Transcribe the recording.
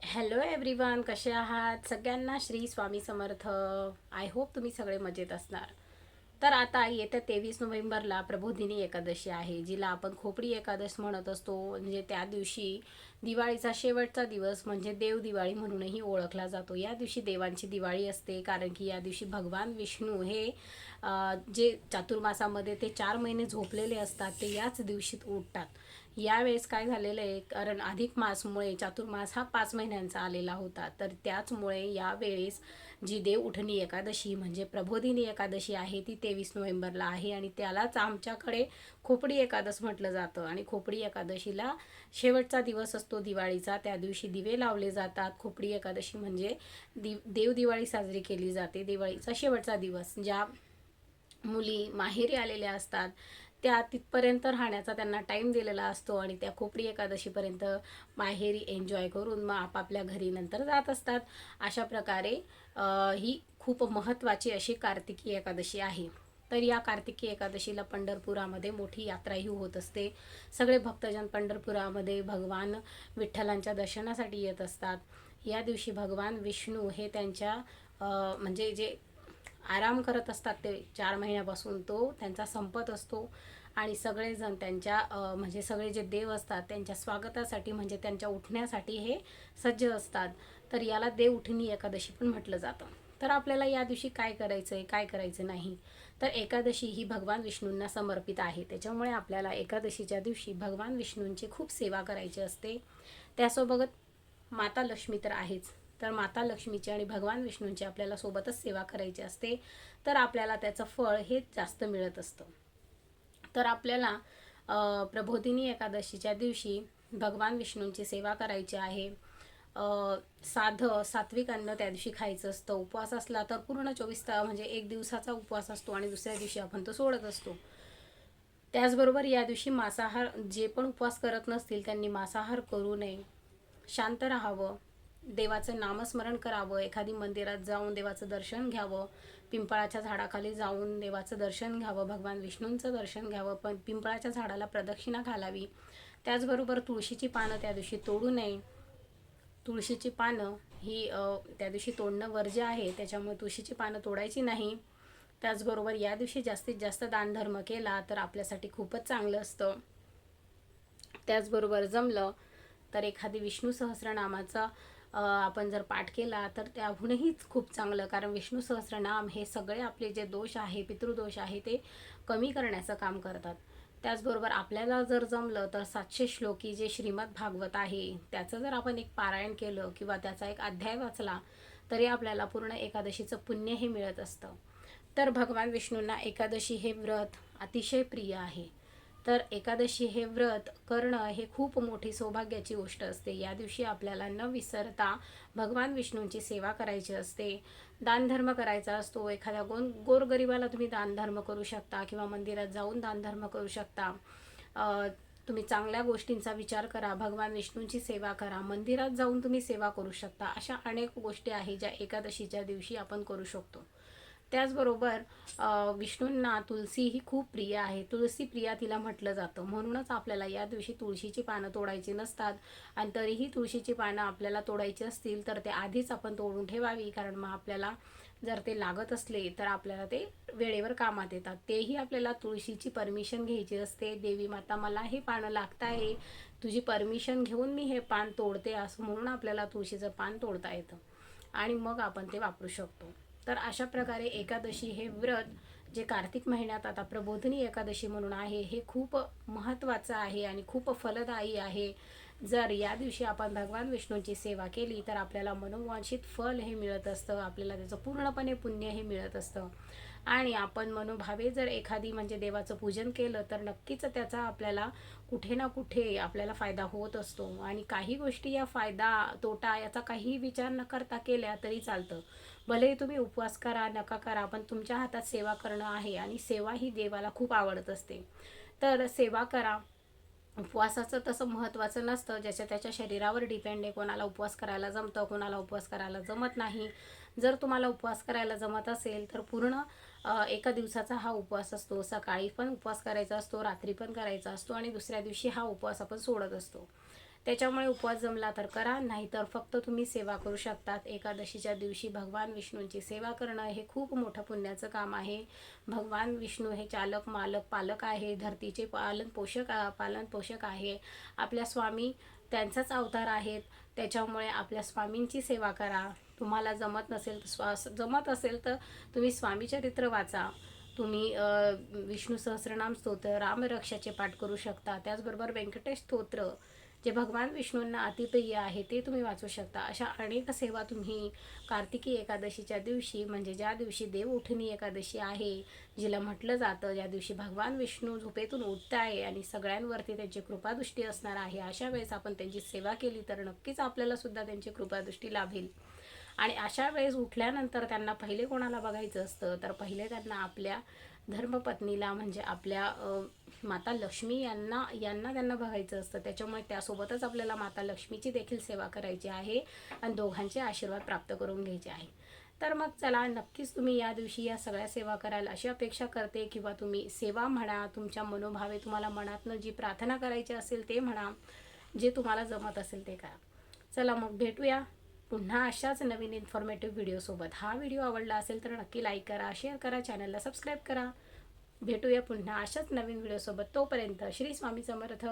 Hello everyone, कसे आहात? सगळ्यांना श्री स्वामी समर्थ. आय होप तुम्ही सगळे मजेत असणार. तर आता येत्या 23 नोव्हेंबरला प्रबोधिनी एकादशी आहे, जिला आपण खोपडी एकादश म्हणत असतो. म्हणजे त्या दिवशी दिवाळीचा शेवटचा दिवस म्हणजे देव दिवाळी म्हणूनही ओळखला जातो. या दिवशी देवांची दिवाळी असते, कारण की या दिवशी भगवान विष्णू हे जे चातुर्मासामध्ये ते 4 महिने झोपलेले असतात, ते याच दिवशी उठतात. यावेळेस काय झालेलं आहे, कारण अधिक मासमुळे चातुर्मास हा 5 महिन्यांचा आलेला होता, तर त्याचमुळे यावेळेस जी देव उठणी एकादशी म्हणजे प्रबोधिनी एकादशी आहे ती 23 नोव्हेंबरला आहे, आणि त्यालाच आमच्याकडे खोपडी एकादश म्हटलं जातं. आणि खोपडी एकादशीला शेवटचा दिवस असतो दिवाळीचा, त्या दिवशी दिवे लावले जातात. खोपडी एकादशी म्हणजे देव दिवाळी साजरी केली जाते. दिवाळीचा शेवटचा दिवस, ज्या मुली माहेरी आलेल्या असतात त्या तिथपर्यंत राहण्याचा त्यांना टाईम दिलेला असतो, आणि त्या खोपडी एकादशीपर्यंत माहेरी एन्जॉय करून मग आपापल्या घरी नंतर जात असतात. अशा प्रकारे ही खूप महत्त्वाची अशी कार्तिकी एकादशी आहे. तर या कार्तिकी एकादशीला पंढरपुरामध्ये मोठी यात्राही होत असते. सगळे भक्तजन पंढरपुरामध्ये भगवान विठ्ठलांच्या दर्शनासाठी येत असतात. या दिवशी भगवान विष्णू हे त्यांच्या म्हणजे जे आराम करत असतात, ते 4 महिन्यापासून तो त्यांचा संपत असतो, आणि सगळेजण त्यांच्या म्हणजे सगळे जे देव असतात त्यांच्या स्वागतासाठी म्हणजे त्यांच्या उठण्यासाठी हे सज्ज असतात. तर याला देव उठणी एकादशी पण म्हटलं जातं. तर आपल्याला या दिवशी काय करायचं आहे, काय करायचं नाही, तर एकादशी ही भगवान विष्णूंना समर्पित आहे. त्याच्यामुळे आपल्याला एकादशीच्या दिवशी भगवान विष्णूंची खूप सेवा करायची असते. त्यासोबत माता लक्ष्मी तर आहेच, तर माता लक्ष्मीची आणि भगवान विष्णूंची आपल्याला सोबतच सेवा करायची असते. तर आपल्याला त्याचं फळ हे जास्त मिळत असतं. तर आपल्याला प्रबोधिनी एकादशीच्या दिवशी भगवान विष्णूंची सेवा करायची आहे. साधं सात्विक अन्न त्या दिवशी खायचं असतं. उपवास असला तर पूर्ण 24 तास म्हणजे एक दिवसाचा उपवास असतो, आणि दुसऱ्या दिवशी आपण तो सोडत असतो. त्याचबरोबर या दिवशी मांसाहार, जे पण उपवास करत नसतील त्यांनी मांसाहार करू नये, शांत राहावं, देवाचं नामस्मरण करावं, एखादी मंदिरात जाऊन देवाचं दर्शन घ्यावं, पिंपळाच्या झाडाखाली जाऊन देवाचं दर्शन घ्यावं, भगवान विष्णूंचं दर्शन घ्यावं, पण पिंपळाच्या झाडाला प्रदक्षिणा घालावी. त्याचबरोबर तुळशीची पानं त्या दिवशी तोडू नये. तुळशीची पानं ही त्या दिवशी तोडणं वर्ज्य आहे, त्याच्यामुळे तुळशीची पानं तोडायची नाही. त्याचबरोबर या दिवशी जास्तीत जास्त दानधर्म केला तर आपल्यासाठी खूपच चांगलं असतं. त्याचबरोबर जमलं तर एखादी विष्णू सहस्रनामाचा आपण जर पाठ केला तर त्याहूनही खूप चांगलं, कारण विष्णू सहस्रनाम हे सगळे आपले जे दोष आहे, पितृदोष आहे, ते कमी करण्याचं काम करतात. त्याचबरोबर आपल्याला जर जमलं तर 700 श्लोकी जे श्रीमद भागवत आहे त्याचं जर आपण एक पारायण केलं किंवा त्याचा एक अध्याय वाचला तरी आपल्याला पूर्ण एकादशीचं पुण्य हे मिळत असतं. तर भगवान विष्णूंना एकादशी हे व्रत अतिशय प्रिय आहे. तर एकादशी हे व्रत करणं हे खूप मोठी सौभाग्याची गोष्ट असते. या दिवशी आपल्याला न विसरता भगवान विष्णूंची सेवा करायची असते, दानधर्म करायचा असतो. एखाद्या गोरगरिबाला तुम्ही दानधर्म करू शकता, किंवा मंदिरात जाऊन दानधर्म करू शकता. तुम्ही चांगल्या गोष्टींचा विचार करा, भगवान विष्णूंची सेवा करा, मंदिरात जाऊन तुम्ही सेवा करू शकता. अशा अनेक गोष्टी आहेत ज्या एकादशीच्या दिवशी आपण करू शकतो. त्याचबरोबर विष्णूंना तुळसी ही खूप प्रिय आहे. तुळसी प्रिया तिला म्हटलं जातं, म्हणूनच आपल्याला या दिवशी तुळशीची पानं तोडायची नसतात. आणि तरीही तुळशीची पानं आपल्याला तोडायची असतील तर ते आधीच आपण तोडून ठेवावी, कारण मग आपल्याला जर ते लागत असले तर आपल्याला ते वेळेवर कामात येतात. तेही आपल्याला तुळशीची परमिशन घ्यायची असते. देवी माता, मला हे पानं लागत आहे, तुझी परमिशन घेऊन मी हे पान तोडते, असं म्हणून आपल्याला तुळशीचं पान तोडता येतं, आणि मग आपण ते वापरू शकतो. तर अशा प्रकारे एकादशी हे व्रत जे कार्तिक महिन्यात आता प्रबोधिनी एकादशी म्हणून आहे, हे खूप महत्त्वाचं आहे आणि खूप फलदायी आहे. जर या दिवशी आपण भगवान विष्णूंची सेवा केली तर आपल्याला मनोवांछित फल हे मिळत असतं, आपल्याला त्याचं पूर्णपणे पुण्य हे मिळत असतं. आणि आपण मनोभावे जर एखादी म्हणजे देवाचं पूजन केलं तर नक्कीच त्याचा आपल्याला कुठे ना कुठे आपल्याला फायदा होत असतो. आणि काही गोष्टी या फायदा तोटा याचा काही विचार न करता केल्या तरी चालतं. भले तुम्ही उपवास करा नका करा, पण तुमच्या हातात सेवा करणं आहे, आणि सेवा ही देवाला खूप आवडत असते. तर सेवा करा. उपवासाचं तसं महत्त्वाचं नसतं, ज्याच्या त्याच्या शरीरावर डिपेंड आहे. कोणाला उपवास करायला जमतं, कोणाला उपवास करायला जमत नाही. जर तुम्हाला उपवास करायला जमत असेल तर पूर्ण एका दिवसाचा हा उपवास असतो. सकाळी पण उपवास करायचा असतो, रात्री पण करायचा असतो, आणि दुसऱ्या दिवशी हा उपवास आपण सोडत असतो. त्याच्यामुळे उपवास जमला तर करा, नाहीतर फक्त तुम्ही सेवा करू शकतात. एकादशीच्या दिवशी भगवान विष्णूंची सेवा करणं हे खूप मोठं पुण्याचं काम आहे. भगवान विष्णू हे चालक मालक पालक आहे, धरतीचे पालन पोषक आहे. आपल्या स्वामी त्यांचाच अवतार आहेत. त्याच्यामुळे आपल्या स्वामींची सेवा करा. तुम्हाला जमत असेल तर तुम्ही स्वामी चरित्र वाचा. तुम्ही विष्णू सहस्रनाम स्तोत्र, रामरक्षाचे पाठ करू शकता. त्याचबरोबर व्यंकटेश स्तोत्र जे भगवान विष्णूंना अतिप्रिय आहे ते तुम्ही वाचू शकता. अशा अनेक सेवा तुम्ही कार्तिकी एकादशीच्या दिवशी, म्हणजे ज्या दिवशी देव उठणी एकादशी आहे, जिला म्हटलं जातं, ज्या दिवशी भगवान विष्णू झोपेतून उठत आहे आणि सगळ्यांवरती त्यांची कृपादृष्टी असणार आहे, अशा वेळेस आपण त्यांची सेवा केली तर नक्कीच आपल्याला सुद्धा त्यांची कृपादृष्टी लाभेल. आणि अशा वेळेस उठल्यानंतर त्यांना पहिले कोणाला बघायचं असतं, तर पहिले त्यांना आपल्या धर्मपत्नीला, म्हणजे आपल्या माता लक्ष्मी यांना त्यांना बघायचं असतं. त्याच्यामुळे त्यासोबतच आपल्याला माता लक्ष्मीची देखील सेवा करायची आहे आणि दोघांचे आशीर्वाद प्राप्त करून घ्यायचे आहे. तर मग चला, नक्कीच तुम्ही या दिवशी या सगळ्या सेवा कराल अशी अपेक्षा करते. किंवा तुम्ही सेवा म्हणा, तुमच्या मनोभावे तुम्हाला मनातनं जी प्रार्थना करायची असेल ते म्हणा, जे तुम्हाला जमत असेल ते करा. चला मग भेटूया पुन्हा अशाच नवीन इन्फॉर्मेटिव्ह व्हिडिओसोबत. हा व्हिडिओ आवडला असेल तर नक्की लाईक करा, शेअर करा, चॅनलला सबस्क्राईब करा. भेटूया पुन्हा अशाच नवीन व्हिडिओसोबत. तोपर्यंत श्री स्वामी समर्थ.